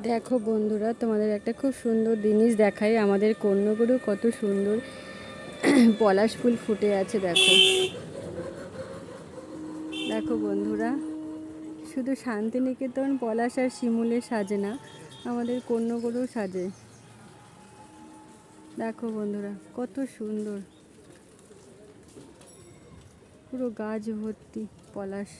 দেখো বন্ধুরা, তোমাদের একটা খুব সুন্দর জিনিস দেখাই। আমাদের কর্ণগরু কত সুন্দর পলাশ ফুল ফুটে আছে। দেখো দেখো বন্ধুরা, শুধু শান্তিনিকেতন পলাশ আর শিমুলে সাজে না, আমাদের কর্ণগরু সাজে। দেখো বন্ধুরা, কত সুন্দর, পুরো গাছ ভর্তি পলাশ।